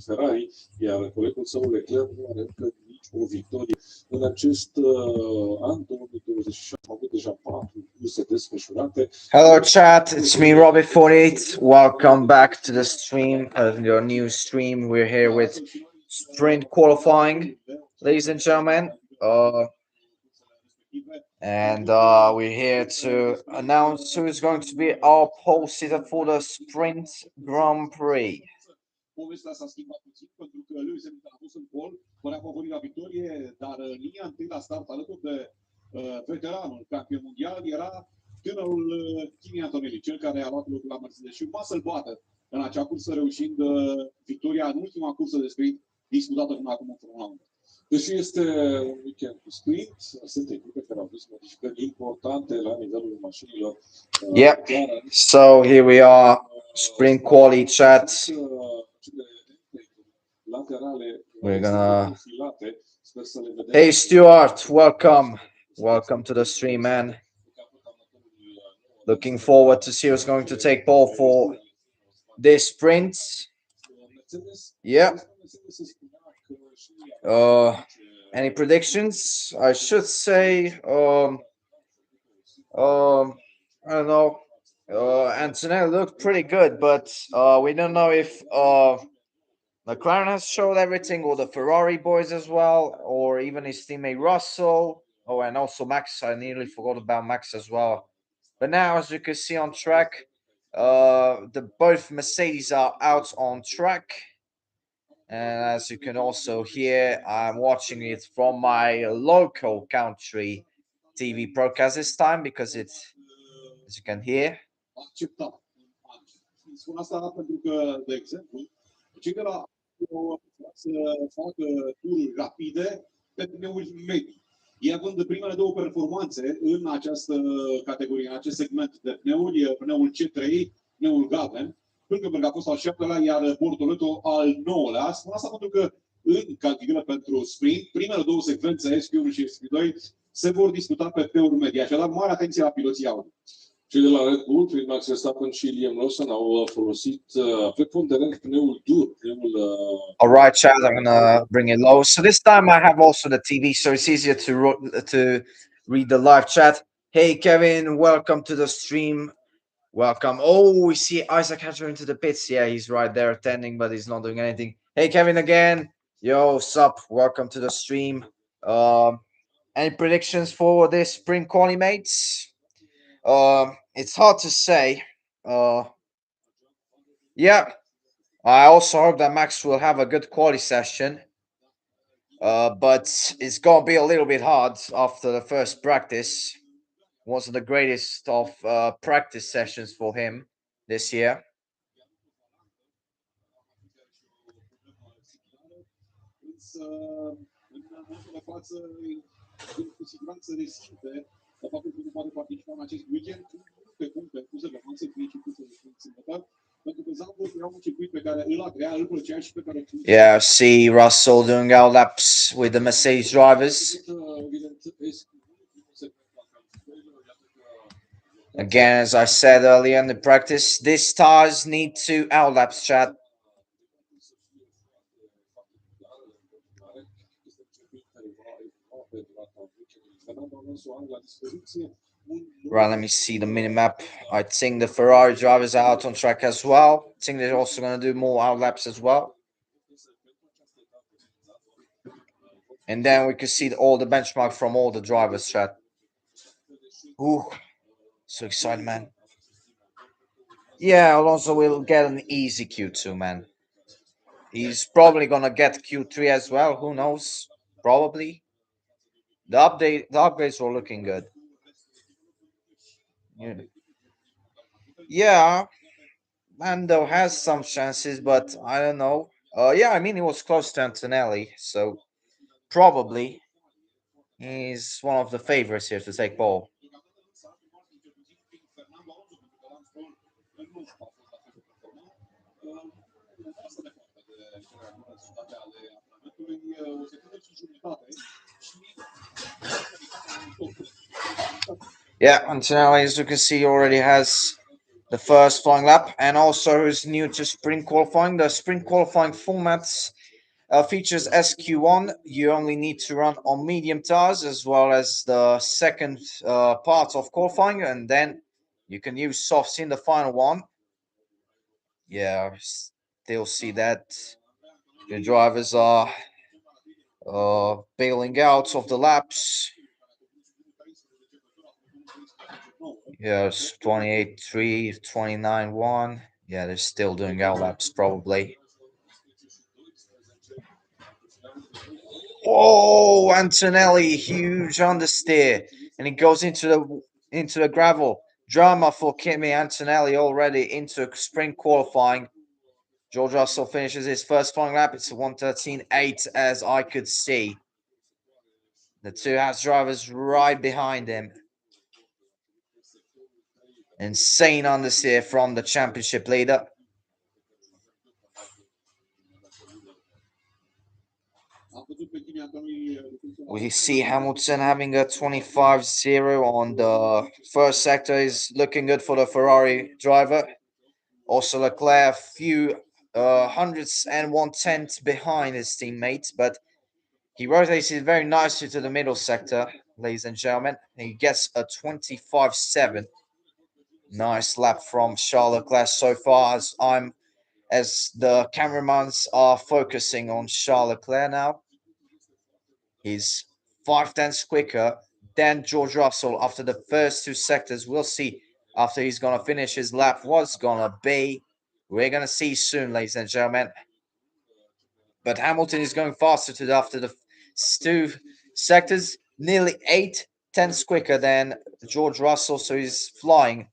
Ferrari, iar colegul său Leclerc nu are încă nici o victorie. În acest an 2026 am avut deja 4 curse desfășurate. Hello chat, it's me Robbie48. Welcome back to the stream, your new stream. We're here with sprint qualifying, ladies and gentlemen. We're here to announce who is going to be our pole sitter for the sprint Grand Prix. Povestea s-a schimbat puțin pentru că Lewis Hamilton a fost în pol, părea favorit la victorie, dar linia întâi la start alături de veteranul campion mondial era tânărul Kimi Antonelli, cel care a luat locul la Mercedes și urma să-l bată în acea cursă, reușind victoria în ultima cursă de sprint disputată până acum în Formula 1. Deși este un weekend cu sprint, sunt echipe care au văzut modificări importante la nivelul mașinilor. Yep, so here we are, sprint quali chat. We're gonna... Hey Stuart, welcome to the stream, man. Looking forward to see who's going to take pole for this sprint. Yeah. Any predictions? I should say, I don't know. Antonelli looked pretty good, but we don't know if McLaren has showed everything, or the Ferrari boys as well, or even his teammate Russell. Oh, and also Max. I nearly forgot about Max as well. But now, as you can see on track, both Mercedes are out on track. And as you can also hear, I'm watching it from my local country TV broadcast this time because it's, as you can hear. Spun asta pentru că, de exemplu, cei care să facă tururi rapide pe pneuri medii. Ei având primele două performanțe în această categorie, în acest segment de pneuri, pneul C3, pneul galben, Hülkenberg a fost al 7-lea, iar Bortoleto al 9-lea. Spun asta pentru că în calificările pentru sprint, primele două secvențe, SP1 și SP2, se vor disputa pe pneuri medii. Așadar, mare atenție la piloții Audi. Cei de la Red Bull, prin Max Verstappen și Liam Lawson, au folosit preponderent pneul dur. All right, chat, I'm gonna bring it low. So this time I have also the TV, so it's easier to read the live chat. Hey, Kevin, welcome to the stream. Welcome. Oh, we see Isaac Hatcher into the pits. Yeah, he's right there attending, but he's not doing anything. Hey, Kevin again. Yo, sup? Welcome to the stream. Any predictions for this sprint quali, mates? It's hard to say. Yeah, I also hope that Max will have a good quali session. But it's gonna be a little bit hard after the first practice. Wasn't the greatest of practice sessions for him this year. Yeah, see Russell doing our laps with the Mercedes drivers. Again, as I said earlier in the practice, these tires need to outlapse, chat. Right, let me see the minimap. I think the Ferrari drivers are out on track as well. I think they're also going to do more outlaps as well. And then we can see all the benchmark from all the drivers, chat. Ooh. So excited, man. Yeah, Alonso will get an easy Q2, man. He's probably gonna get Q3 as well. Who knows? Probably. The upgrades were looking good. Yeah, Lando has some chances, but I don't know. Yeah, I mean, he was close to Antonelli, so probably he's one of the favorites here to take pole. Yeah, Antonelli, as you can see, already has the first flying lap, and also is new to sprint qualifying. The sprint qualifying formats features SQ1. You only need to run on medium tires, as well as the second part of qualifying, and then you can use softs in the final one. Yeah, still see that the drivers are bailing out of the laps. Yes, 28-3, 29-1. Yeah, they're still doing out laps probably. Oh, Antonelli, huge understeer, and he goes into the gravel. Drama for Kimi Antonelli already into sprint qualifying. George Russell finishes his first flying lap. It's a 1:13.8, as I could see. The two house drivers right behind him. Insane understeer from the championship leader. We see Hamilton having a 25-0 on the first sector. Is looking good for the Ferrari driver. Also, Leclerc a few hundreds and 1/10 behind his teammates, but he rotates it very nicely to the middle sector, ladies and gentlemen. He gets a 25-7. Nice lap from Charles Leclerc so far, as the cameramans are focusing on Charles Leclerc now. He's 5/10 quicker than George Russell after the first two sectors. We'll see after he's going to finish his lap what's going to be. We're going to see soon, ladies and gentlemen. But Hamilton is going faster after the two sectors, nearly 8/10 quicker than George Russell. So he's flying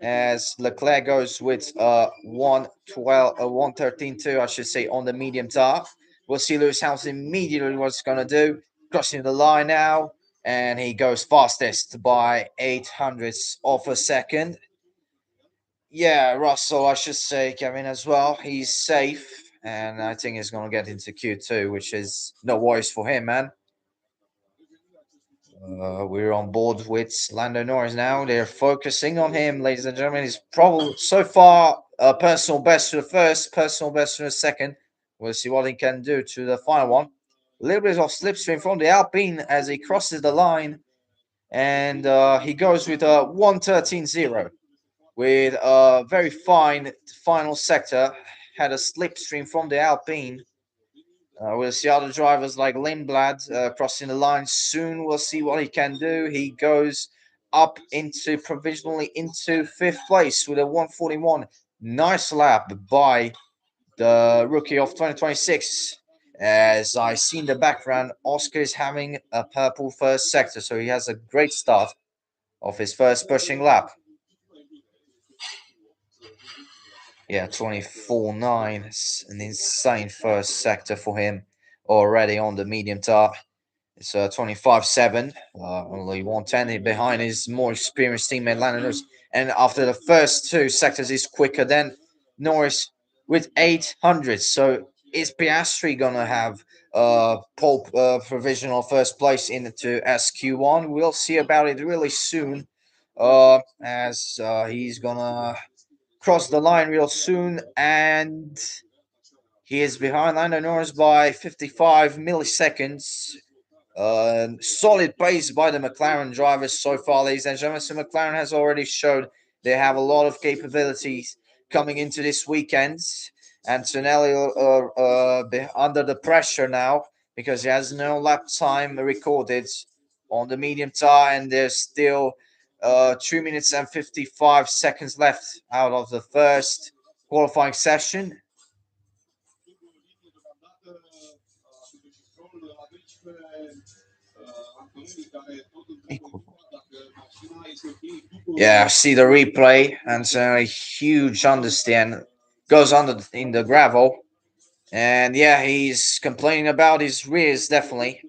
as Leclerc goes with 112, 113.2, I should say, on the medium tire. We'll see Lewis Hamilton immediately what he's going to do. Crossing the line now, and he goes fastest by 800ths of a second. Yeah, Russell, I should say, Kevin, as well. He's safe, and I think he's going to get into Q2, which is no worries for him, man. We're on board with Lando Norris now. They're focusing on him, ladies and gentlemen. He's probably so far personal best to the first, personal best to the second. We'll see what he can do to the final one. A little bit of slipstream from the Alpine as he crosses the line, and he goes with a 1:13.0 with a very fine final sector. Had a slipstream from the Alpine. We'll see other drivers like Lindblad crossing the line soon. We'll see what he can do. He goes up into provisionally into fifth place with a 1:41. Nice lap by the rookie of 2026. As I see in the background, Oscar is having a purple first sector, so he has a great start of his first pushing lap. Yeah, 24.9. It's an insane first sector for him already on the medium tire. It's 25-7, only 110 behind his more experienced teammate Lando Norris. And after the first two sectors, he's quicker than Norris with 800. So is Piastri gonna have pole provisional first place into SQ1? We'll see about it really soon, as he's gonna cross the line real soon, and he is behind Lando Norris by 55 milliseconds. Solid pace by the McLaren drivers so far, ladies and gentlemen. So McLaren has already showed they have a lot of capabilities coming into this weekend. Antonelli under the pressure now because he has no lap time recorded on the medium tire, and there's still 2 minutes and 55 seconds left out of the first qualifying session. Yeah, see the replay, and so a huge understand goes under in the gravel, and yeah, he's complaining about his rears. Definitely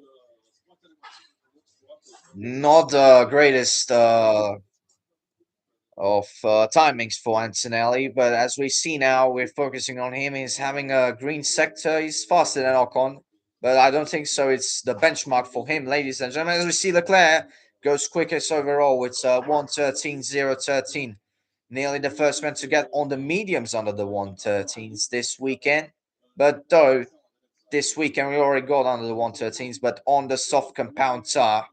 not the greatest of timings for Antonelli, but as we see now, we're focusing on him. He's having a green sector. He's faster than Ocon, but I don't think so. It's the benchmark for him, ladies and gentlemen. As we see, Leclerc goes quickest overall with 1:13.013. nearly the first man to get on the mediums under the 113s this weekend. But though this weekend we already got under the 113s, but on the soft compound tire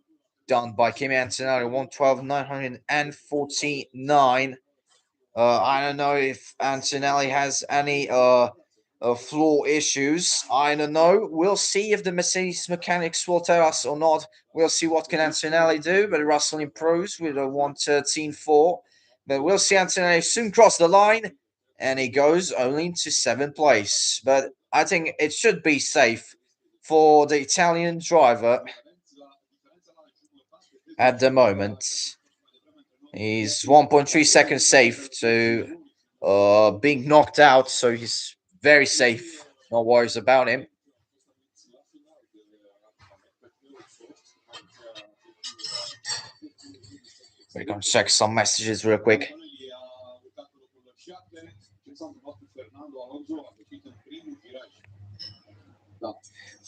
done by Kimi Antonelli, 112,949. I don't know if Antonelli has any floor issues. I don't know. We'll see if the Mercedes mechanics will tell us or not. We'll see what can Antonelli do. But Russell improves with a 113.4. But we'll see Antonelli soon cross the line, and he goes only into seventh place. But I think it should be safe for the Italian driver at the moment. He's 1.3 seconds safe to being knocked out, so he's very safe. No worries about him. We're gonna check some messages real quick.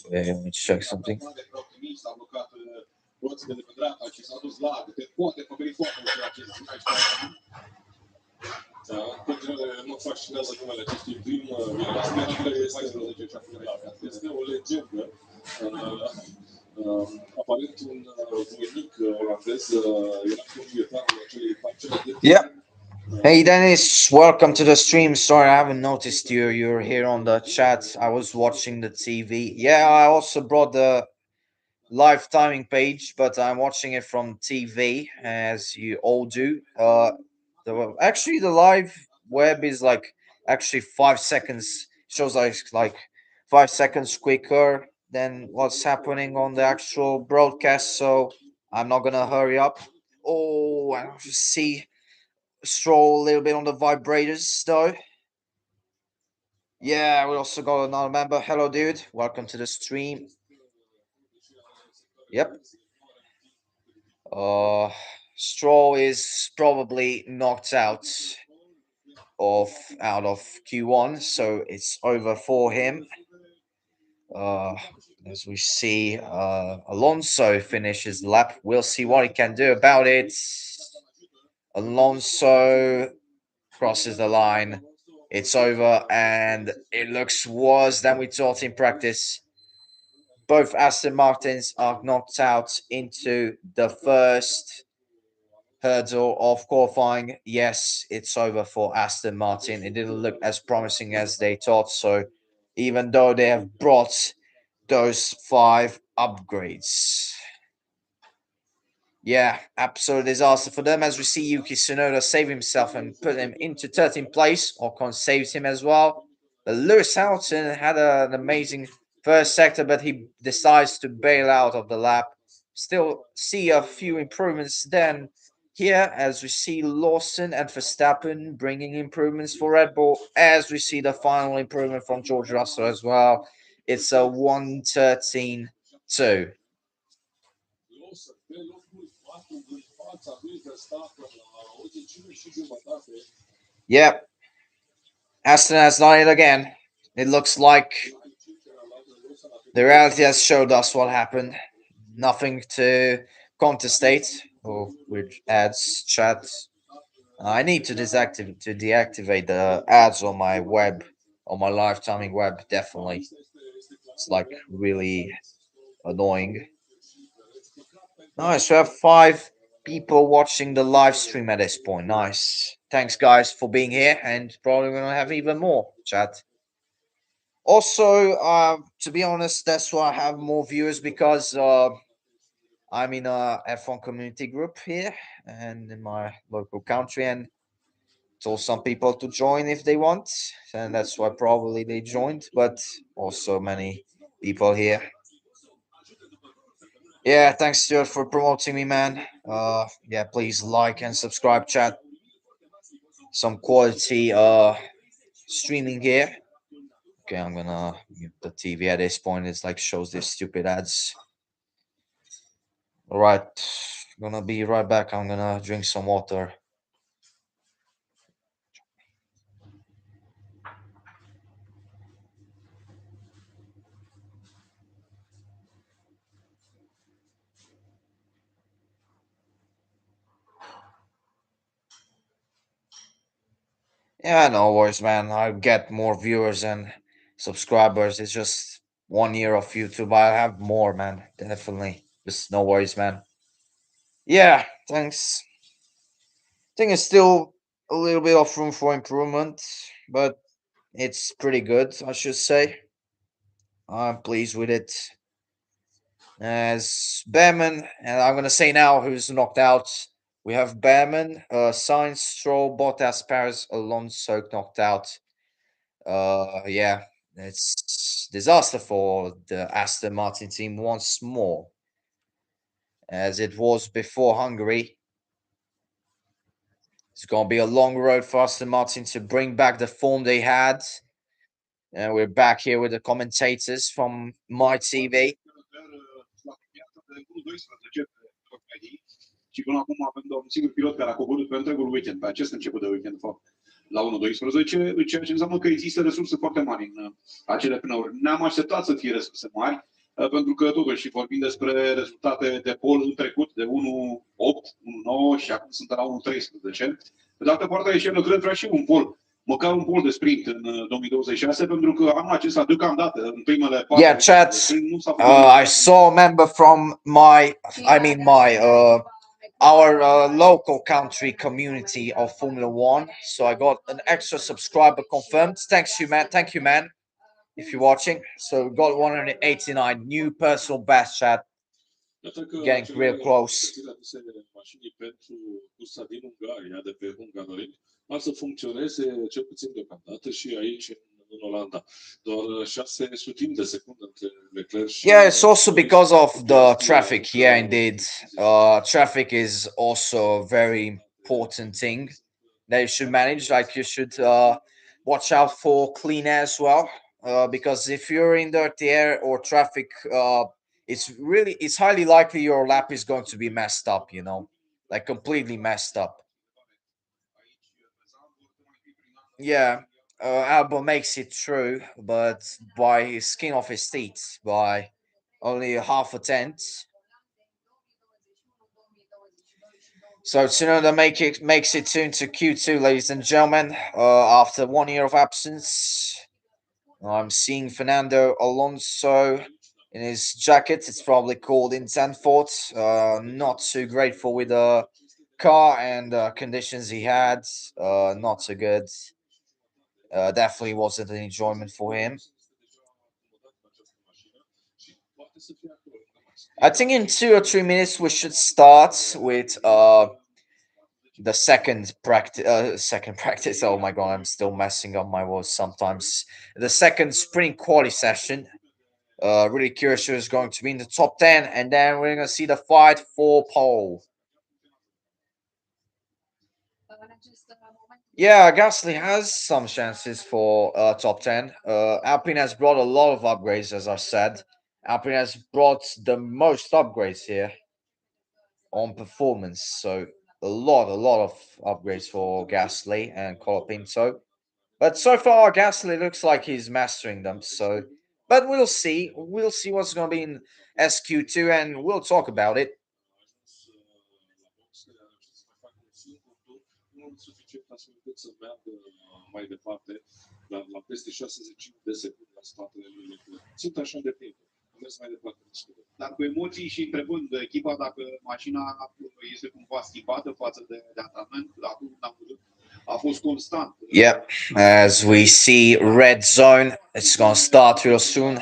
Let me check something. În continuare nu fascinează numele acestui prim Villaspia, este 14 este o legendă. Aparent un voinic olandez era proprietarul acelei. Yeah. Hey Dennis, welcome to the stream. Sorry, I haven't noticed you. You're here on the chat. I was watching the TV. Yeah, I also brought the live timing page, but I'm watching it from TV as you all do. Actually, the live web is like actually 5 seconds, shows like 5 seconds quicker than what's happening on the actual broadcast. So I'm not gonna hurry up. Oh, I see Stroll a little bit on the vibrators though. Yeah, we also got another member. Hello, dude. Welcome to the stream. Yep. Stroll is probably knocked out of Q1, so it's over for him. Uh, as we see, Alonso finishes the lap. We'll see what he can do about it. Alonso crosses the line. It's over, and it looks worse than we thought in practice. Both Aston Martins are knocked out into the first hurdle of qualifying. Yes, it's over for Aston Martin. It didn't look as promising as they thought. So, even though they have brought those 5 upgrades. Yeah, absolute disaster for them as we see Yuki Tsunoda save himself and put him into 13th place. Ocon saves him as well. But Lewis Hamilton had an amazing first sector, but he decides to bail out of the lap. Still see a few improvements then here as we see Lawson and Verstappen bringing improvements for Red Bull, as we see the final improvement from George Russell as well. It's a 1:13.2. Yep. Aston has done it again. It looks like the reality has showed us what happened. Nothing to contestate. Oh, with ads, chat. I need to deactivate the ads on my web, on my live timing web. Definitely, it's like really annoying. Nice. We have 5 people watching the live stream at this point. Nice. Thanks, guys, for being here, and probably gonna have even more chat. Also, to be honest, that's why I have more viewers because I'm in a F1 community group here and in my local country, and told some people to join if they want, and that's why probably they joined. But also many people here. Yeah, thanks Stuart for promoting me, man. Yeah, please like and subscribe, chat. Some quality streaming here. Okay, I'm gonna mute the TV at this point. It's like shows these stupid ads. All right, gonna be right back. I'm gonna drink some water. Yeah, no worries, man. I get more viewers and subscribers. It's just 1 year of YouTube. I have more, man. Definitely. Just no worries, man. Yeah, thanks. Think it's still a little bit of room for improvement, but it's pretty good, I should say. I'm pleased with it. As Behrman, and I'm gonna say now who's knocked out. We have Behrman, Sainz, Stroll, Bottas, Paris, Alonso knocked out. Yeah, it's disaster for the Aston Martin team once more, as it was before Hungary. It's gonna be a long road for Aston Martin to bring back the form they had. And we're back here with the commentators from my TV. Și până acum avem doar un singur pilot care a coborât pe întregul weekend, pe acest început de weekend, de fapt, la 1.12, ceea ce înseamnă că există resurse foarte mari în acele pneuri. Ne-am așteptat să fie resurse mari, pentru că totuși vorbim despre rezultate de pol în trecut, de 1.8, 1.9 și acum sunt la 1.13. Pe de altă parte, și Leclerc vrea și un pol, măcar un pol de sprint în 2026, pentru că anul acesta, deocamdată, în primele Yeah, chat. I saw a member from our local country community of Formula One. So I got an extra subscriber confirmed. Thanks you, man. Thank you, man. If you're watching, so we got 189 new personal best, chat. Getting real close. Pentru cursa din Ungaria, de pe Hungaroring, ar să funcționeze cel puțin deocamdată și aici în Olanda. Doar 600 de secunde între Leclerc și... Yeah, it's also because of the traffic. Yeah, indeed. Traffic is also a very important thing that you should manage. Like you should watch out for clean air as well. Because if you're in dirty air or traffic, it's highly likely your lap is going to be messed up, you know, like completely messed up. Yeah, Albon makes it through, but by his skin off his teeth, by only half a tenth. So Tsunoda makes it soon to Q2, ladies and gentlemen, after 1 year of absence. I'm seeing Fernando Alonso in his jacket. It's probably called Intenfort. Not too grateful with the car and conditions he had. Not so good. Definitely wasn't an enjoyment for him. I think in 2 or 3 minutes we should start with the second practice. Second practice. Oh my god, I'm still messing up my words sometimes. The second sprint quali session. Really curious who's going to be in the top 10, and then we're going to see the fight for pole. Yeah, Gasly has some chances for top 10. Alpine has brought a lot of upgrades, as I said. Alpine has brought the most upgrades here on performance. So a lot of upgrades for Gasly and Colapinto. But so far, Gasly looks like he's mastering them. So, but we'll see. We'll see what's going to be in SQ2, and we'll talk about it. Suficient astfel încât să meargă mai departe la peste 65 de secunde la spatele lui Leclerc. Sunt așa de timp. Am mers mai departe. Dar cu emoții și întrebând echipa dacă mașina este cumva schimbată față de antrenament, acum n-am văzut. A fost constant. Yep, as we see red zone, it's going to start real soon.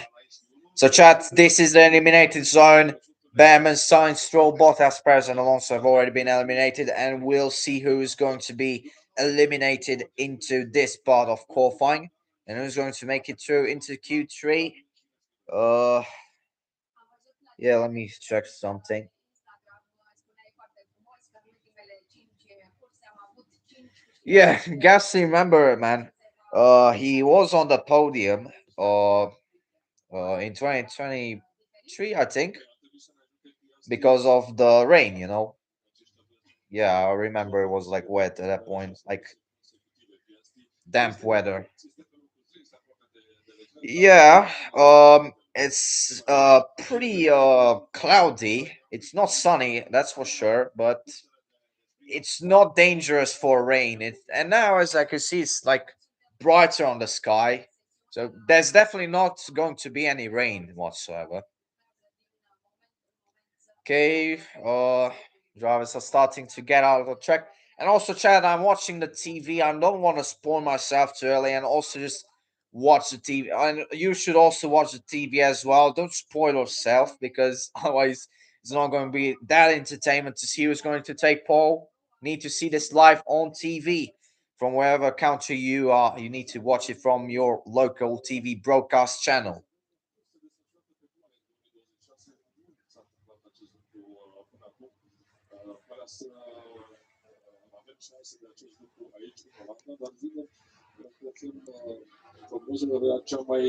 So chat, this is the eliminated zone. Behrman, Sainz, Stroll, Bottas, Perez, and Alonso have already been eliminated, and we'll see who's going to be eliminated into this part of qualifying and who's going to make it through into Q3. Yeah, let me check something. Yeah, Gasly, remember, man. He was on the podium in 2023, I think, because of the rain, you know. Yeah, I remember it was like wet at that point, like damp weather. Yeah, it's pretty cloudy. It's not sunny, that's for sure, but it's not dangerous for rain. And now as I can see, it's like brighter on the sky. So there's definitely not going to be any rain whatsoever. Okay, drivers are starting to get out of the track. And also, Chad, I'm watching the TV. I don't want to spoil myself too early, and also just watch the TV. And you should also watch the TV as well. Don't spoil yourself because otherwise it's not going to be that entertainment to see who's going to take pole. Need to see this live on TV from wherever country you are. You need to watch it from your local TV broadcast channel. Fără să avem șanse de acest lucru aici în Olanda, dar vedem conform prognozelor cea mai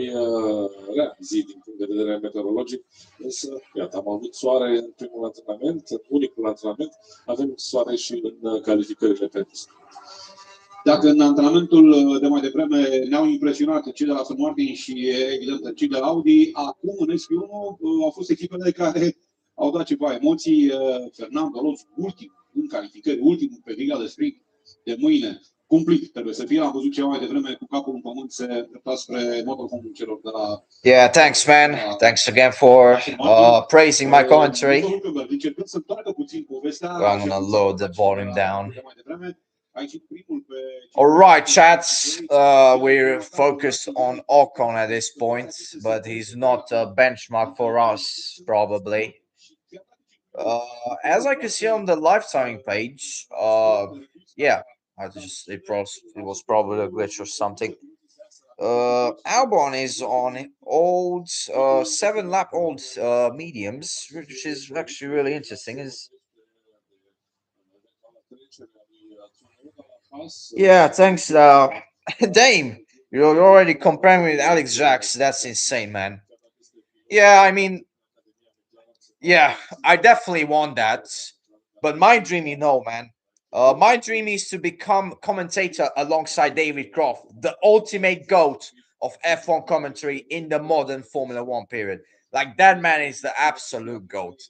rea zi din punct de vedere meteorologic. Însă, iată, am avut soare în primul antrenament, în unicul antrenament, avem soare și în calificările pentru sprint. Dacă în antrenamentul de mai devreme ne-au impresionat cei de la Aston Martin și evident cei de la Audi, acum în SP1 au fost echipele care au dat ceva emoții. Fernando Alonso, ultim în calificări, ultimul pe liga de sprint de mâine, cumplit trebuie să fie. Am văzut ceva mai devreme cu capul în pământ se îndrepta spre motorhome celor de la... Yeah, thanks, man. Thanks again for praising my commentary. Încercând să întoarcă puțin povestea... I'm gonna load the volume down. All right, chats. We're focused on Ocon at this point, but he's not a benchmark for us, probably. As I can see on the live timing page, yeah, it was probably a glitch or something. Albon is on old 7-lap old mediums, which is actually really interesting. Yeah, thanks, Dame. You're already comparing with Alex Jacks. That's insane, man. Yeah, I mean, yeah, I definitely want that. But my dream, man. My dream is to become commentator alongside David Croft, the ultimate GOAT of F1 commentary in the modern Formula One period. Like, that man is the absolute GOAT.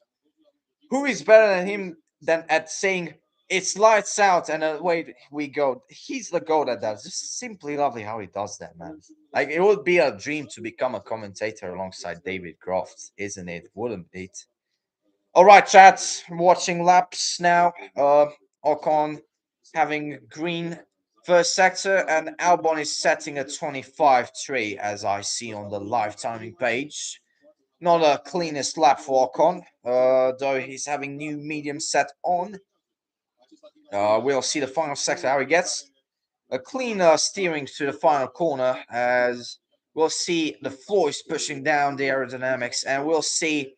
Who is better than him than at saying it's lights out and away we go? He's the GOAT at that. It's just simply lovely how he does that, man. Like, it would be a dream to become a commentator alongside David Croft, isn't it? Wouldn't it? All right, chat. Watching laps now. Ocon having green first sector, and Albon is setting a 25.3 as I see on the live timing page. Not a cleanest lap for Ocon, though he's having new medium set on. We'll see the final sector how he gets. A cleaner steering to the final corner as we'll see the floor is pushing down the aerodynamics, and we'll see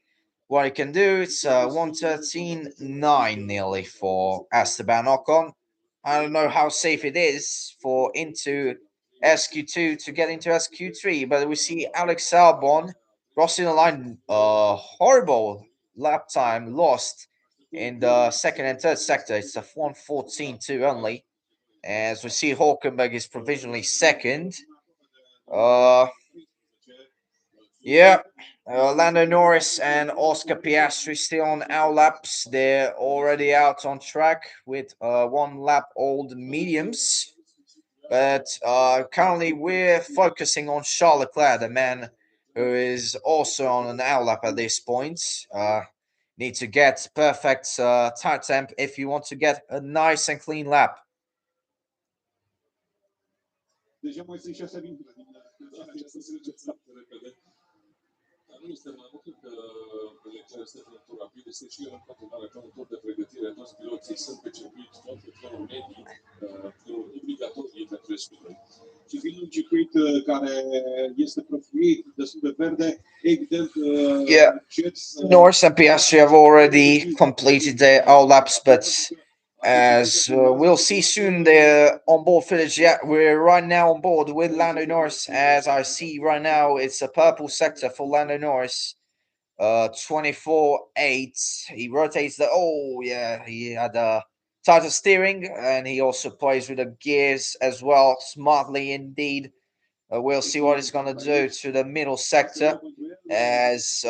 what he can do. It's 1:13.9 nearly for Esteban Ocon. I don't know how safe it is for into SQ2 to get into SQ3, but we see Alex Albon crossing the line. Horrible lap time lost in the second and third sector. It's a 1:14.2 only. As we see, Hulkenberg is provisionally second. Yeah, Lando Norris and Oscar Piastri still on our laps. They're already out on track with 1 lap old mediums. But currently we're focusing on Charles Leclerc, the man who is also on an hour lap at this point. Need to get perfect tire temp if you want to get a nice and clean lap. Nu este mai mult că Leclerc este un rapid, este și el în continuare pe un tur de pregătire. Toți piloții sunt pe circuit, tot pe turul medii, turul obligatorii pentru SP2. Și fiind un circuit care este profilit, destul de verde, evident... Yeah, Norris and Piastri have already completed their all laps, but as we'll see soon, the onboard footage. Yeah, we're right now on board with Lando Norris. As I see right now, it's a purple sector for Lando Norris. 24.8. He rotates the. Oh yeah, he had a tighter steering, and he also plays with the gears as well, smartly indeed. We'll see what he's going to do to the middle sector, as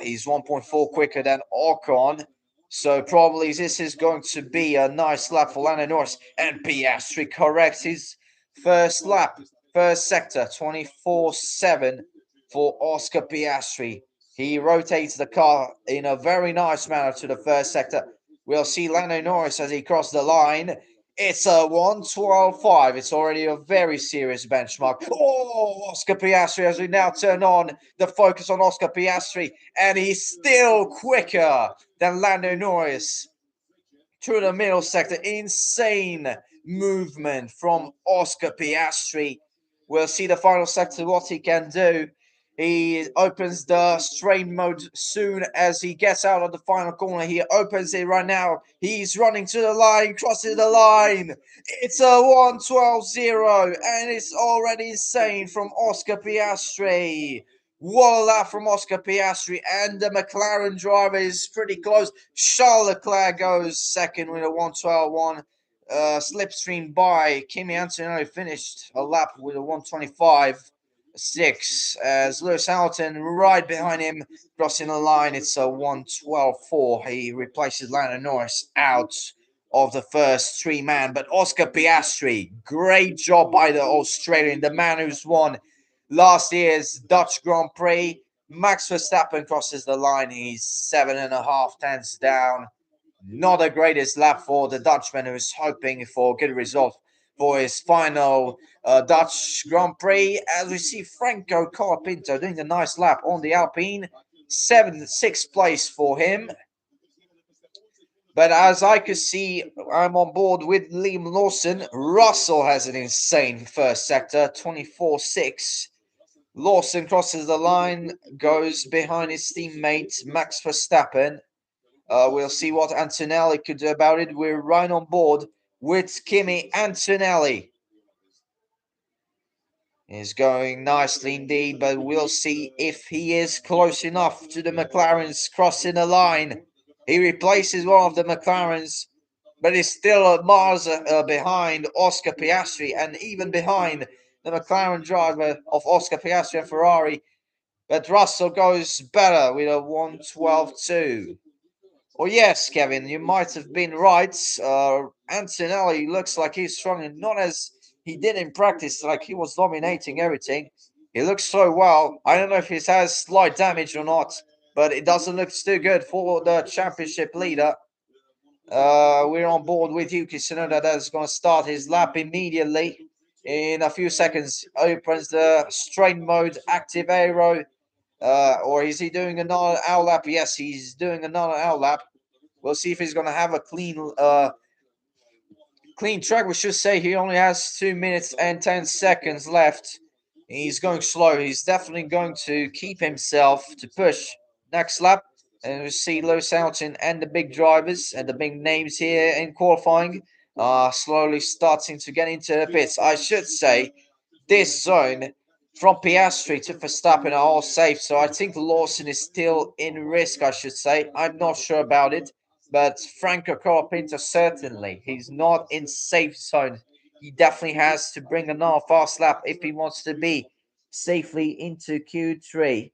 he's 1.4 quicker than Ocon. So probably this is going to be a nice lap for Lando Norris. And Piastri corrects his first lap, first sector, 24-7 for Oscar Piastri. He rotates the car in a very nice manner to the first sector. We'll see Lando Norris as he crosses the line. It's a 1:12.5. It's already a very serious benchmark. Oh, Oscar Piastri, as we now turn on the focus on Oscar Piastri, and he's still quicker than Lando Norris through the middle sector. Insane movement from Oscar Piastri. We'll see the final sector, what he can do. He opens the straight mode soon as he gets out of the final corner. He opens it right now. He's running to the line, crosses the line. It's a 1:12.0, and it's already insane from Oscar Piastri. What a lap from Oscar Piastri, and the McLaren driver is pretty close. Charles Leclerc goes second with a 1:12.1. Slipstream by Kimi Antonelli finished a lap with a 1:25.6 as Lewis Hamilton right behind him crossing the line. It's a 1:12.4. He replaces Lando Norris out of the first three-man. But Oscar Piastri, great job by the Australian, the man who's won last year's Dutch Grand Prix. Max Verstappen crosses the line. He's 7.5 tenths down. Not the greatest lap for the Dutchman, who's hoping for a good result for his final Dutch Grand Prix. As we see Franco Colapinto doing a nice lap on the Alpine. 6th place for him. But as I could see, I'm on board with Liam Lawson. Russell has an insane first sector, 24.6. Lawson crosses the line, goes behind his teammate Max Verstappen. We'll see what Antonelli could do about it. We're right on board with Kimi Antonelli. He's going nicely indeed, but we'll see if he is close enough to the McLarens crossing the line. He replaces one of the McLarens, but is still miles behind Oscar Piastri, and even behind the McLaren driver of Oscar Piastri and Ferrari. But Russell goes better with a 1:12.2. Oh, yes, Kevin, you might have been right. Antonelli looks like he's struggling, not as he did in practice, like he was dominating everything. He looks so well. I don't know if he has slight damage or not, but it doesn't look too good for the championship leader. We're on board with Yuki Tsunoda. That's going to start his lap immediately. In a few seconds, opens the straight mode, active aero. Or is he doing another out lap? Yes, he's doing another out lap. We'll see if he's going to have a clean track. We should say he only has 2 minutes and 10 seconds left. He's going slow. He's definitely going to keep himself to push next lap. And we see Lewis Hamilton and the big drivers and the big names here in qualifying slowly starting to get into the pits. I should say this zone from Piastri to Verstappen are all safe. So I think Lawson is still in risk, I should say. I'm not sure about it. But Franco Colapinto, certainly, he's not in safe zone. He definitely has to bring another fast lap if he wants to be safely into Q3.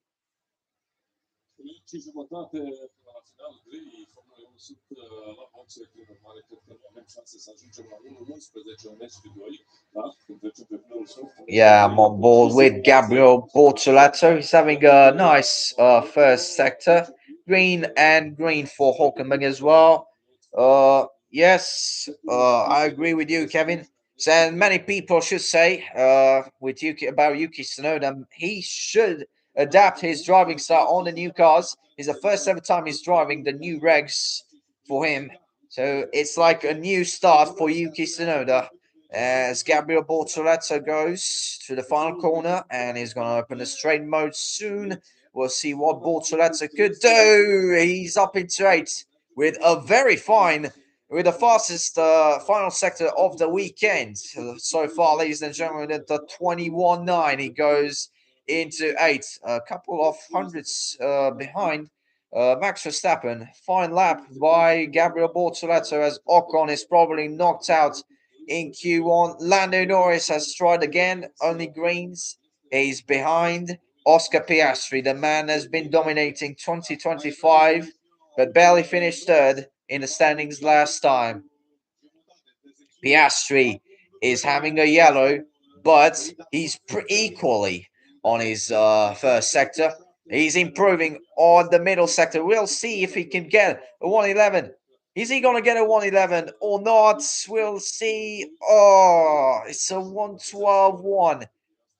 Yeah, I'm on board with Gabriel Bortoleto. He's having a nice first sector. Green and green for Hulkenberg as well. Yes, I agree with you, Kevin. And many people should say with Yuki Tsunoda, he should adapt his driving style on the new cars. It's the first ever time he's driving the new regs for him. So it's like a new start for Yuki Tsunoda as Gabriel Bortoleto goes to the final corner and he's going to open the straight mode soon. We'll see what Bortoleto could do. He's up into 8th with a very fine, with the fastest final sector of the weekend so far, ladies and gentlemen. At the 21.9, he goes into 8th, a couple of hundreds behind Max Verstappen. Fine lap by Gabriel Bortoleto as Ocon is probably knocked out in Q1. Lando Norris has tried again, only greens. He's behind Oscar Piastri. The man has been dominating 2025 but barely finished third in the standings last time. Piastri is having a yellow, but he's equally on his first sector. He's improving on the middle sector. We'll see if he can get a 111. Is he going to get a 111 or not? We'll see. Oh, it's a 112-1.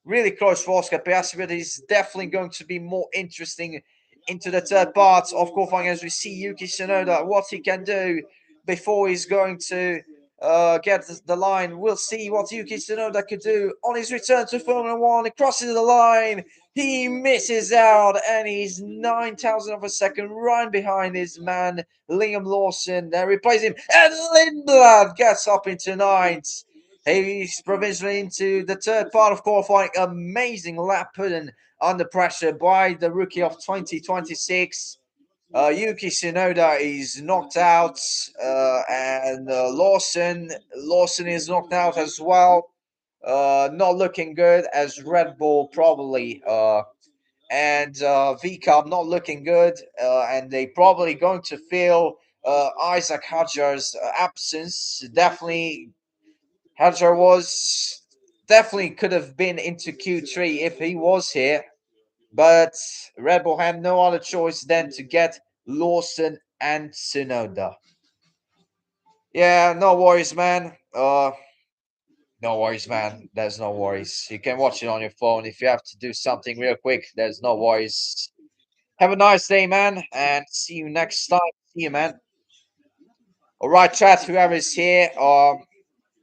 Really close for Oscar Piastri, but he's definitely going to be more interesting into the third part of qualifying as we see Yuki Tsunoda, what he can do before he's going to get the line. We'll see what Yuki Tsunoda could do on his return to Formula One. He crosses the line. He misses out, and he's 9,000 of a second right behind his man, Liam Lawson. They replace him, and Lindblad gets up into ninth. He's provisionally into the third part of qualifying. Amazing lap put in under pressure by the rookie of 2026. Yuki Tsunoda is knocked out, and Lawson is knocked out as well. Not looking good as Red Bull probably, and VCAB not looking good, and they probably going to feel Isaac Hadjar's absence. Definitely, Hadjar was definitely could have been into Q3 if he was here. But Red Bull had no other choice than to get Lawson and Tsunoda. Yeah, no worries, man. No worries, man. There's no worries. You can watch it on your phone. If you have to do something real quick, there's no worries. Have a nice day, man, and see you next time. See you, man. All right, chat. Whoever is here,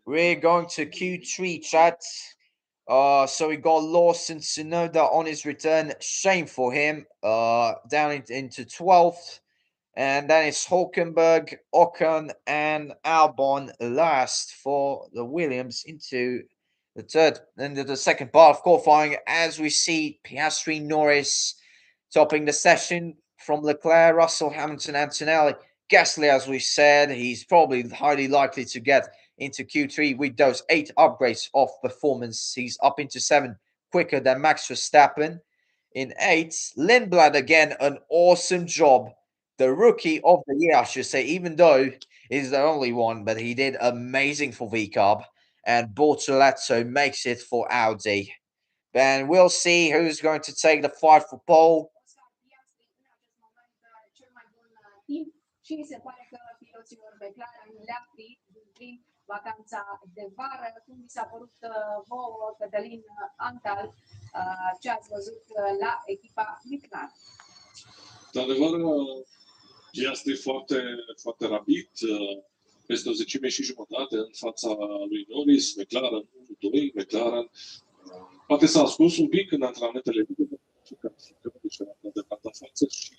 we're going to Q3, chat. So we got Lawson Tsunoda on his return. Shame for him. Down into 12th. And then it's Hulkenberg, Ocon, and Albon last for the Williams into the second part of qualifying. As we see Piastri, Norris topping the session from Leclerc, Russell, Hamilton, Antonelli. Gasly, as we said, he's probably highly likely to get into Q3 with those 8 upgrades of performance. He's up into 7 quicker than Max Verstappen. In 8th, Lindblad again, an awesome job. The rookie of the year, I should say, even though he's the only one, but he did amazing for VCAB. And Bortoletto makes it for Audi. And we'll see who's going to take the fight for pole. Și se pare că piloților McLaren le-a prin vacanța de vară. Cum vi s-a părut vouă, Cătălin Antal, ce ați văzut la echipa McLaren? Într-adevăr, Piastri foarte, foarte rapid, peste o zecime și jumătate în fața lui Norris, McLaren 1-2, McLaren. Poate s-a ascuns un pic în antrenamentele libere, pentru că de partea față și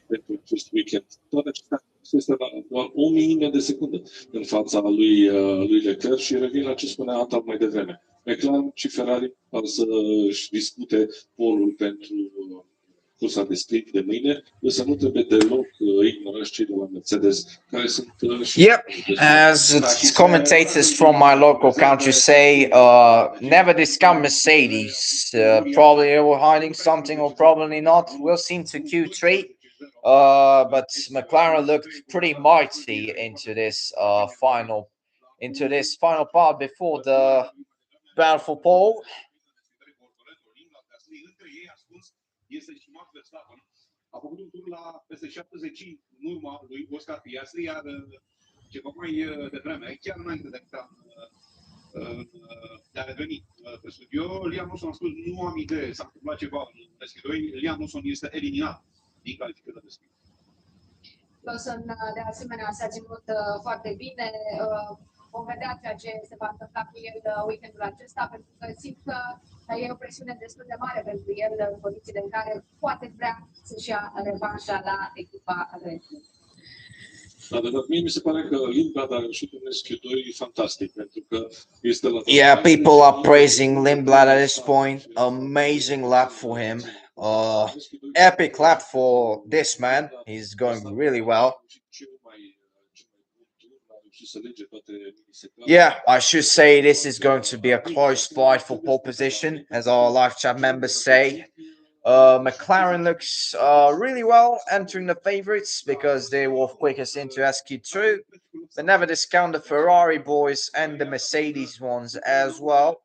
pentru acest weekend. Toate acestea este la doar o miime de secundă în fața lui Leclerc și revin la ce spunea Antal mai devreme. McLaren și Ferrari par să-și dispute polul pentru cursa de sprint de mâine, însă nu trebuie deloc ignorați cei de la Mercedes, care sunt... Yep, as commentators from my local country say, never discount Mercedes. Probably they were hiding something or probably not. We'll see into Q3. But McLaren looked pretty mighty into this final part before the battle for pole. A făcut un tur la peste 75 în urma lui Oscar Piastri, iar ceva mai devreme, chiar înainte de a reveni pe studio, Liam Lawson a spus, nu am idee, s-a întâmplat ceva în SQ2, Liam Lawson este eliminat din calificările de sprint. Lawson, de asemenea, s-a ținut foarte bine. Vom vedea ceea ce se va întâmpla cu el weekendul acesta, pentru că simt că e o presiune destul de mare pentru el în condițiile în care poate vrea să-și ia revanșa la echipa Red Bull. Dar mie mi se pare că Lindblad a reușit un SQ2 fantastic, pentru că este la... Yeah, people are praising Lindblad at this point. Amazing lap for him. Epic lap for this man. He's going really well. Yeah, I should say this is going to be a close fight for pole position, as our live chat members say. McLaren looks really well entering the favorites because they were quickest into SQ2, but never discount the Ferrari boys and the Mercedes ones as well.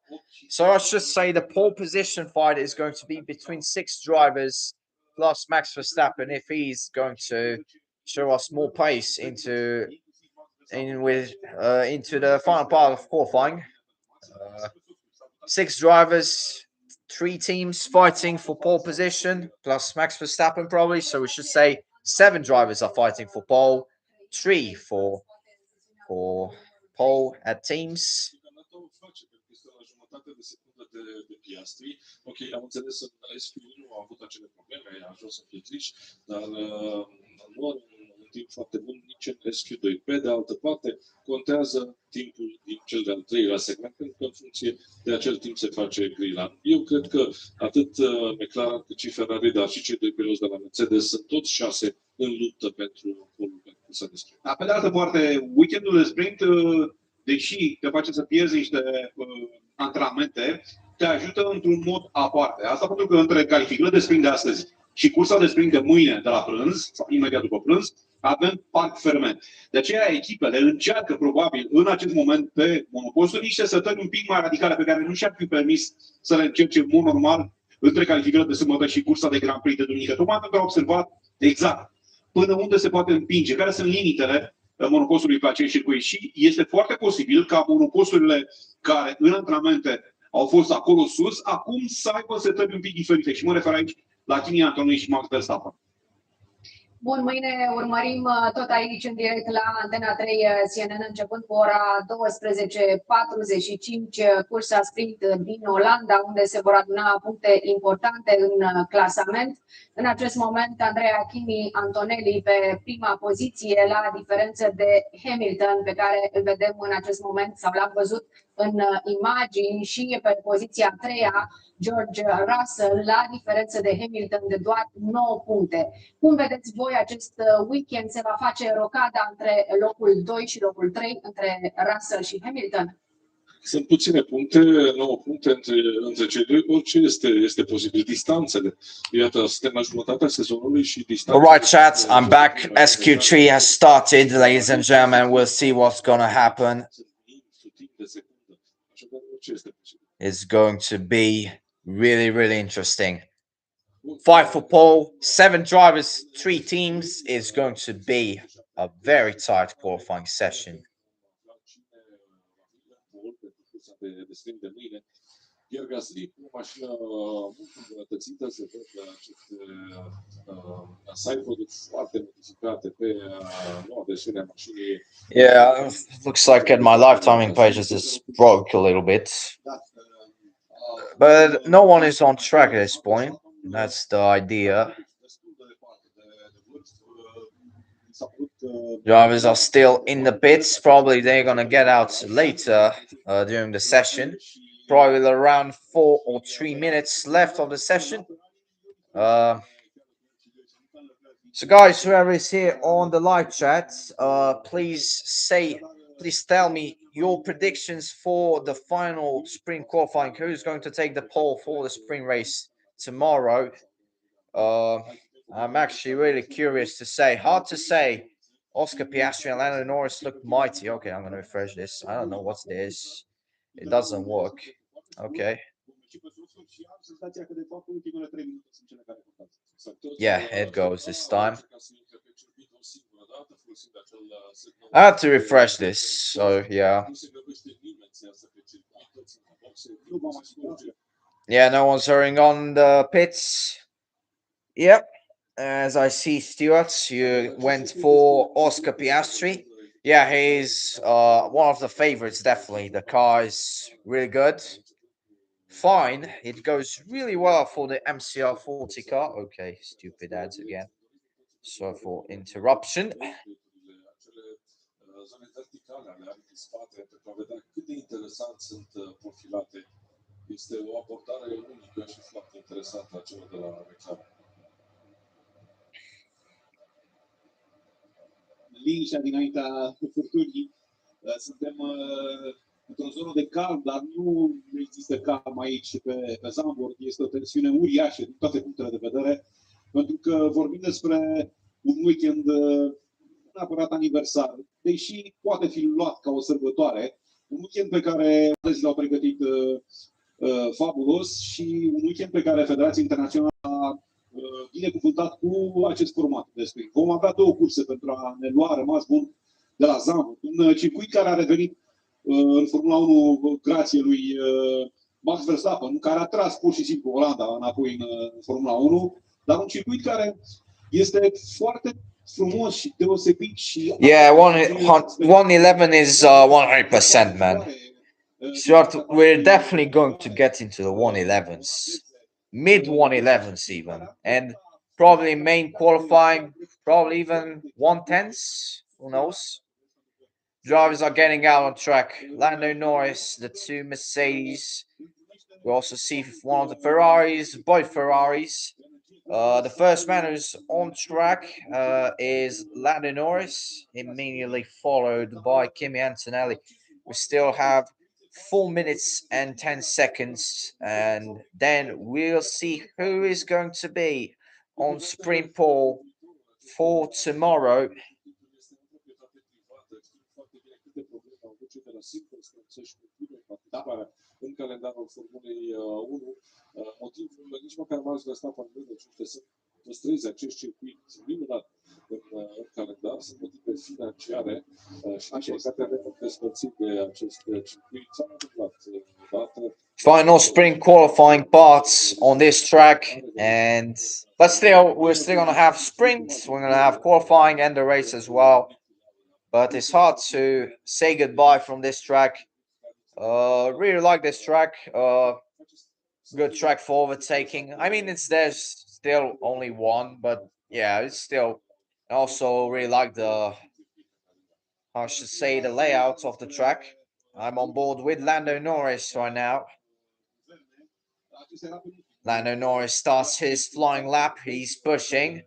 So I should say the pole position fight is going to be between 6 drivers plus Max Verstappen if he's going to show us more pace into the final part of qualifying. 6 drivers, 3 teams fighting for pole position, plus Max Verstappen probably. So we should say 7 drivers are fighting for pole, 3 for pole at teams. De Piastri. Ok, am înțeles, în SQ1 a avut acele probleme, a ajuns să fie triș, dar nu are un timp foarte bun nici în SQ2. Pe de altă parte, contează timpul din cel de-al treilea segment, pentru că în funcție de acel timp se face grila. Eu cred că atât McLaren cât și Ferrari, dar și cei 2 piloți de la Mercedes sunt toți 6 în luptă pentru polul pe cursa de sprint. Pe de altă parte, weekendul de sprint, deși te face să pierzi niște antrenamente, te ajută într-un mod aparte. Asta pentru că între calificările de sprint de astăzi și cursa de sprint de mâine de la prânz, sau imediat după prânz, avem parc ferment. De aceea echipele încearcă probabil în acest moment pe monoposturi niște setări un pic mai radicale pe care nu și-ar fi permis să le încerce în mod normal între calificările de sâmbătă și cursa de Grand Prix de duminică. Tocmai pentru că au observat exact până unde se poate împinge, care sunt limitele monopostului pe acest circuit și este foarte posibil ca monoposturile care în antrenamente au fost acolo sus, acum să aibă setări un pic diferite. Și mă refer aici la Kimi Antonelli și Max Verstappen. Bun, mâine urmărim tot aici în direct la Antena 3 CNN începând cu ora 12:45 cursa sprint din Olanda, unde se vor aduna puncte importante în clasament. În acest moment, Andrea Kimi Antonelli pe prima poziție la diferență de Hamilton, pe care îl vedem în acest moment sau l-am văzut în imagini, și pe poziția a treia George Russell la diferență de Hamilton de doar 9 puncte. Cum vedeți voi acest weekend? Se va face rocada între locul 2 și locul 3, între Russell și Hamilton? Sunt puține puncte, 9 puncte între cei doi, orice este posibil. Distanțele, iată, suntem la jumătatea sezonului și distanțele... Alright, chat, I'm back. SQ3 has started, ladies and gentlemen. We'll see what's going to happen. It's going to be really, really interesting. 5 for pole, 7 drivers, 3 teams. Is going to be a very tight qualifying session. Pierre Gasly cu o mașină mult îmbunătățită, se văd aceste side produs foarte modificate pe noua versiune a mașinii. Yeah, it looks like at my live timing pages it's broke a little bit. But no one is on track at this point. That's the idea. Drivers are still in the pits. Probably they're going to get out later during the session. Probably around 4 or 3 minutes left of the session. So guys, whoever is here on the live chat, please tell me your predictions for the final sprint qualifying. Who's going to take the pole for the sprint race tomorrow? I'm actually really curious to say. Hard to say. Oscar Piastri and Lando Norris look mighty. Okay, I'm going to refresh this. I don't know what's this. It doesn't work. Okay. Yeah, it goes this time. I had to refresh this, so yeah. Yeah, no one's hurrying on the pits. Yep. As I see, Stuart, you went for Oscar Piastri. Yeah, he's one of the favorites, definitely. The car is really good. Fine. It goes really well for the MCR 40 car. Okay, stupid ads again. So for interruption. Este o abordare unică și foarte interesantă a celor de la McLaren. Liniștea dinaintea furtunii. Suntem într-o zonă de calm, dar nu există calm aici pe Zambor. Este o tensiune uriașă din toate punctele de vedere, pentru că vorbim despre un weekend nu neapărat aniversar, deși poate fi luat ca o sărbătoare, un weekend pe care l-au pregătit fabulos și un weekend pe care Federația Internațională a binecuvântat cu acest format de sprint. Vom avea două curse pentru a ne lua rămas bun de la Zambor. Un circuit care a revenit în Formula 1 grație lui Max Verstappen, care a tras pur și simplu Olanda înapoi în Formula 1, dar un circuit care este foarte frumos și deosebit și... Yeah, 111 is 100%, man. Stuart, we're definitely going to get into the 111s. Mid 111s even. And probably main qualifying, probably even 110s. Who knows? Drivers are getting out on track. Lando Norris, the two Mercedes. We also see one of the Ferraris, both Ferraris. The first man who's on track is Lando Norris, immediately followed by Kimi Antonelli. We still have 4 minutes and 10 seconds, and then we'll see who is going to be on sprint pole for tomorrow. În calendarul Formulei 1, motivul nici măcar Max Verstappen nu reușește să păstreze acest circuit minunat în calendar, sunt motive financiare și nici păcate ne vom despărți de acest circuit. S-a întâmplat odată. Final sprint qualifying parts on this track, but still, we're still going to have sprint, we're going to have qualifying and the race as well. But it's hard to say goodbye from this track. Really like this track. Good track for overtaking. I mean, there's still only one, but yeah, it's still. Also, really like I should say, the layout of the track. I'm on board with Lando Norris right now. Lando Norris starts his flying lap. He's pushing.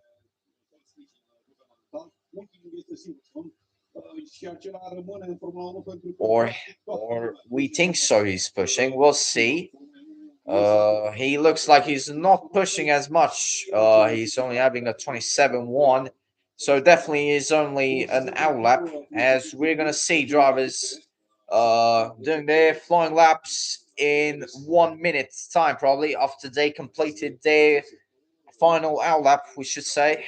Or we think so, he's pushing. We'll see. He looks like he's not pushing as much. He's only having a 27.1. So definitely is only an out lap, as we're going to see drivers doing their flying laps in 1 minute's time, probably after they completed their final out lap, we should say.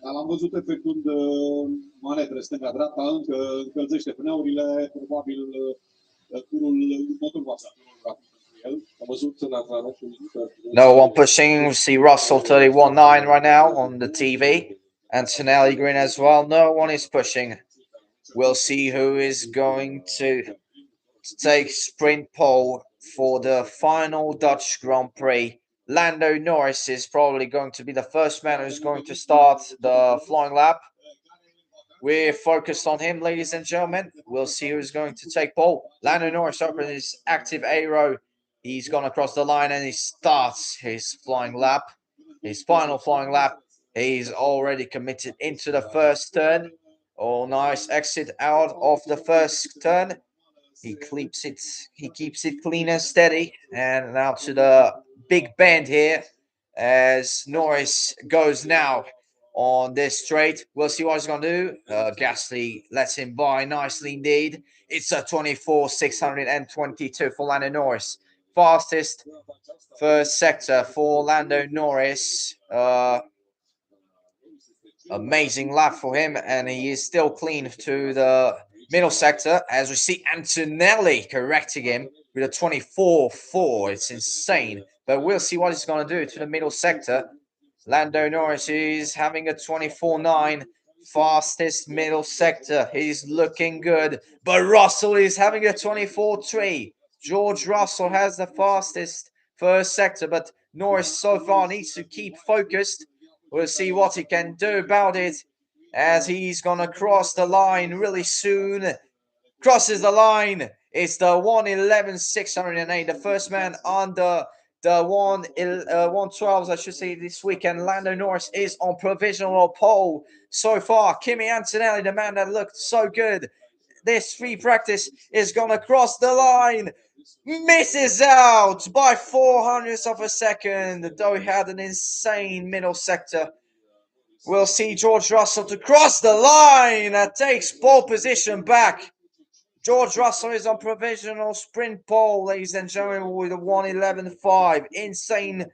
L-am văzut efectuând manevre stânga-dreapta, încă încălzește pneurile, probabil turul următor va fi rapid pentru el. Am văzut în antrenamentul. No one pushing. We see Russell 31.9 right now on the TV. Antonelli green as well. No one is pushing. We'll see who is going to take sprint pole for the final Dutch Grand Prix. Lando Norris is probably going to be the first man who's going to start the flying lap. We're focused on him, ladies and gentlemen. We'll see who's going to take pole. Lando Norris opens his active aero. He's gone across the line and he starts his flying lap, his final flying lap. He's already committed into the first turn. Oh, nice exit out of the first turn. He keeps it clean and steady. And now to the big bend here as Norris goes now on this straight. We'll see what he's going to do. Gasly lets him by nicely indeed. It's a 24,622 for Lando Norris. Fastest first sector for Lando Norris. Amazing lap for him, and he is still clean to the middle sector as we see Antonelli correcting him with a 24.4. It's insane, but we'll see what he's going to do to the middle sector. Lando Norris is having a 24.9, fastest middle sector. He's looking good, but Russell is having a 24.3. George Russell has the fastest first sector, but Norris so far needs to keep focused. We'll see what he can do about it as he's going to cross the line really soon. Crosses the line. It's the 111,608. The first man under the 112s, I should say, this weekend. Lando Norris is on provisional pole so far. Kimi Antonelli, the man that looked so good this free practice, is going to cross the line. Misses out by 400ths of a second, though he had an insane middle sector. We'll see George Russell to cross the line. That takes pole position back. George Russell is on provisional sprint pole, ladies and gentlemen, with a 1:11.5. Insane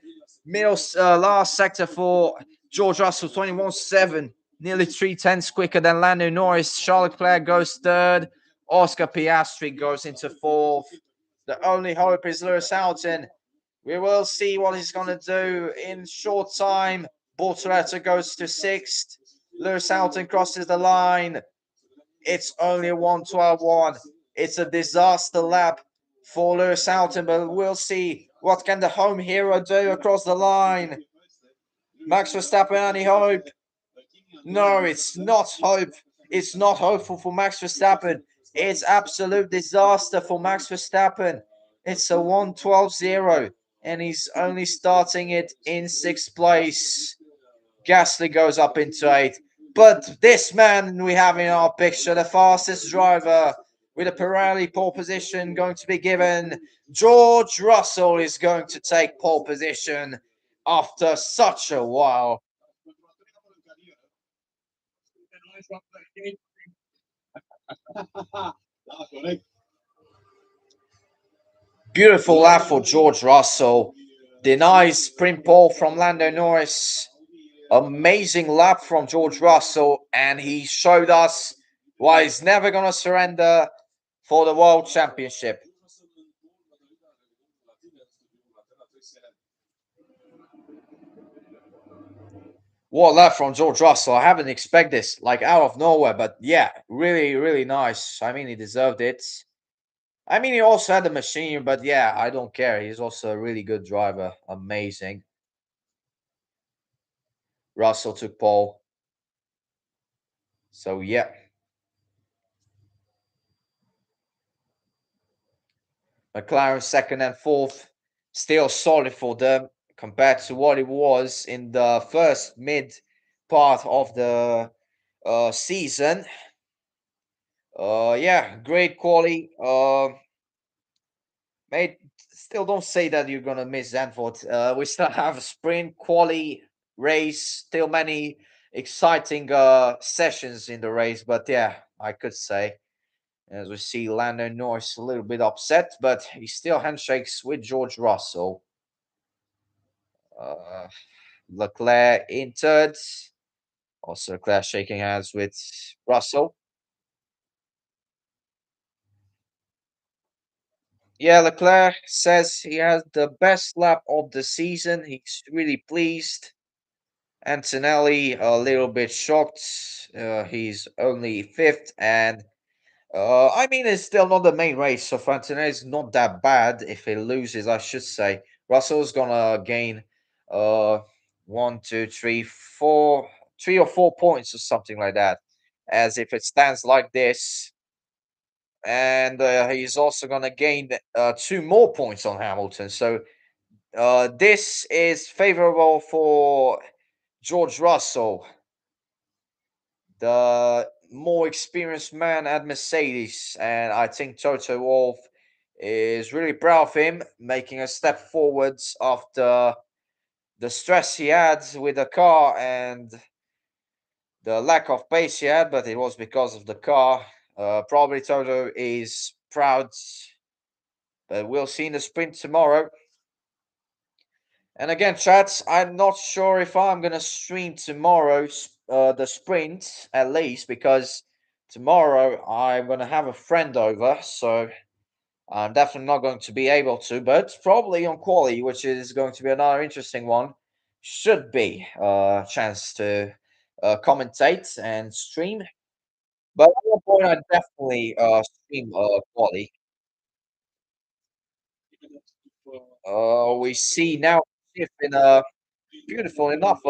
middle last sector for George Russell, 21.7. Nearly 3 tenths quicker than Lando Norris. Charles Leclerc goes third. Oscar Piastri goes into fourth. The only hope is Lewis Hamilton. We will see what he's going to do in short time. Bortoleto goes to sixth. Lewis Hamilton crosses the line. It's only a 1:12.1. It's a disaster lap for Lewis Hamilton, but we'll see what can the home hero do across the line. Max Verstappen, any hope? No, it's not hope. It's not hopeful for Max Verstappen. It's absolute disaster for Max Verstappen. It's a 1:12.0, and he's only starting it in sixth place. Gasly goes up into eighth. But this man we have in our picture, the fastest driver with a Pirelli pole position going to be given. George Russell is going to take pole position after such a while. Beautiful lap for George Russell. Denies sprint pole from Lando Norris. Amazing lap from George Russell, and he showed us why he's never going to surrender for the World Championship. What a lap from George Russell. I haven't expected this, like out of nowhere, but yeah, really, really nice. I mean, he deserved it. I mean, he also had the machine, but yeah, I don't care. He's also a really good driver. Amazing. Russell took pole. So yeah. McLaren second and fourth, still solid for them compared to what it was in the first mid part of the season. Yeah, great quality. Mate, still don't say that you're gonna miss Zandvoort. We still have a sprint quality race, still many exciting sessions in the race, but yeah, I could say. As we see Lando Norris a little bit upset, but he still handshakes with George Russell. Leclerc in third. Also Leclerc shaking hands with Russell. Yeah, Leclerc says he has the best lap of the season. He's really pleased. Antonelli a little bit shocked. He's only fifth, and I mean, it's still not the main race, so Antonelli is not that bad. If he loses, I should say Russell's gonna gain uh 3 or 4 points or something like that, as if it stands like this. And he's also gonna gain 2 more points on Hamilton. So this is favorable for George Russell, the more experienced man at Mercedes, and I think Toto Wolff is really proud of him, making a step forwards after the stress he had with the car and the lack of pace he had, but it was because of the car. Probably Toto is proud, but we'll see in the sprint tomorrow. And again, chats, I'm not sure if I'm gonna stream tomorrow, the sprint at least, because tomorrow I'm gonna have a friend over, so I'm definitely not going to be able to. But probably on quali, which is going to be another interesting one, should be a chance to commentate and stream. But at one point, I definitely stream quali. We see now shift in a beautiful enough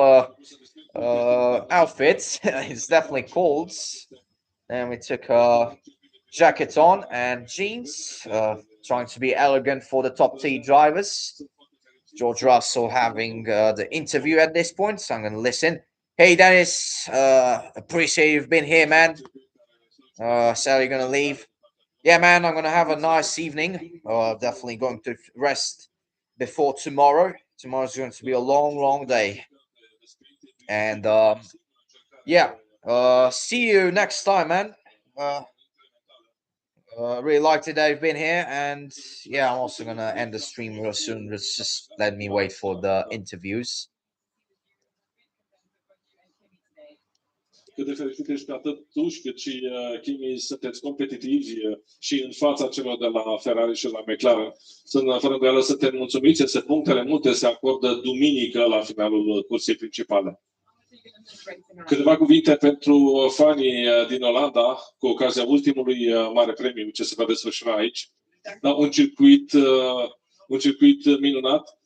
outfit. It's definitely cold. And we took a jacket on and jeans, trying to be elegant for the top T drivers. George Russell having the interview at this point, so I'm going to listen. Hey, Dennis, appreciate you've been here, man. So you're going to leave? Yeah, man, I'm going to have a nice evening. Definitely going to rest before tomorrow. Tomorrow's going to be a long, long day. And yeah, see you next time, man. Really liked it that you've been here, and yeah, I'm also gonna end the stream real soon. Just let me wait for the interviews. Cât de fericit ești că atât tu cât și Kimi sunteți competitivi și în fața celor de la Ferrari și la McLaren. Sunt fără îndoială suntem mulțumiți, însă punctele multe se acordă duminică la finalul cursei principale. Câteva cuvinte pentru fanii din Olanda, cu ocazia ultimului mare premiu ce se va desfășura aici. Da, un circuit minunat.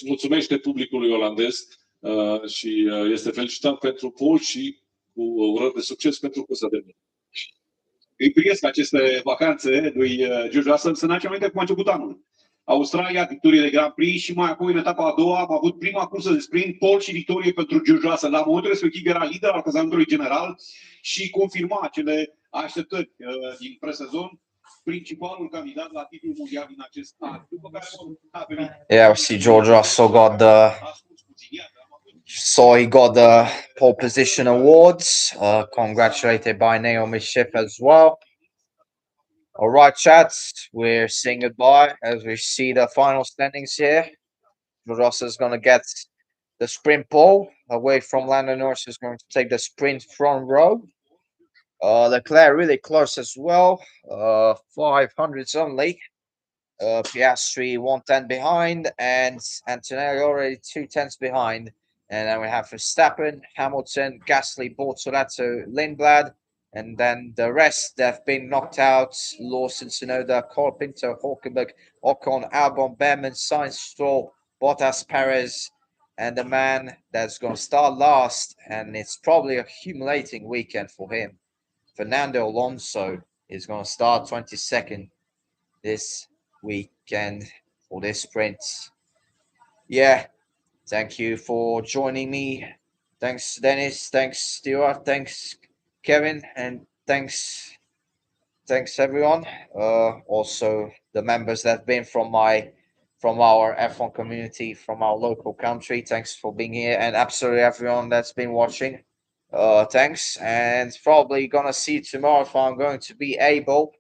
Mulțumește publicului olandez și este felicitat pentru pol și cu urări de succes pentru cursa de mâine. Îi priesc aceste vacanțe lui George Russell, să ne-aduce aminte cum a început anul. Australia, victorie de Grand Prix și mai apoi în etapa a doua am avut prima cursă de sprint, pole și victorie pentru George Russell. La momentul respectiv era lider al clasamentului general și confirma acele așteptări din presezon, principalul candidat la titlul mondial din acest an. După care a venit. Yeah, we see George Russell got the pole position awards. Congratulated by Naomi Schiff as well. All right, chats, we're saying goodbye as we see the final standings here. George is going to get the sprint pole away from Lando Norris, is going to take the sprint front row. Leclerc really close as well, 500s only. Piastri 110 behind, and Antonelli already 2/10 behind. And then we have Verstappen, Hamilton, Gasly, Bortolato, Lindblad. And then the rest, they've been knocked out. Lawson, Tsunoda, Colapinto, Hulkenberg, Ocon, Albon, Behrman, Sainz, Stroll, Bottas, Perez, and the man that's going to start last. And it's probably a humiliating weekend for him. Fernando Alonso is going to start 22nd this weekend for this sprint. Yeah, thank you for joining me. Thanks, Dennis. Thanks, Stuart. Thanks, Kevin, and thanks everyone. Also the members that have been from our F1 community, from our local country. Thanks for being here, and absolutely everyone that's been watching. Thanks, and probably gonna see you tomorrow if I'm going to be able.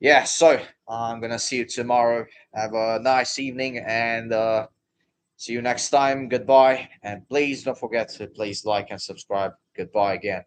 Yeah, so I'm gonna see you tomorrow. Have a nice evening, and see you next time. Goodbye, and please don't forget to please like and subscribe. Goodbye again.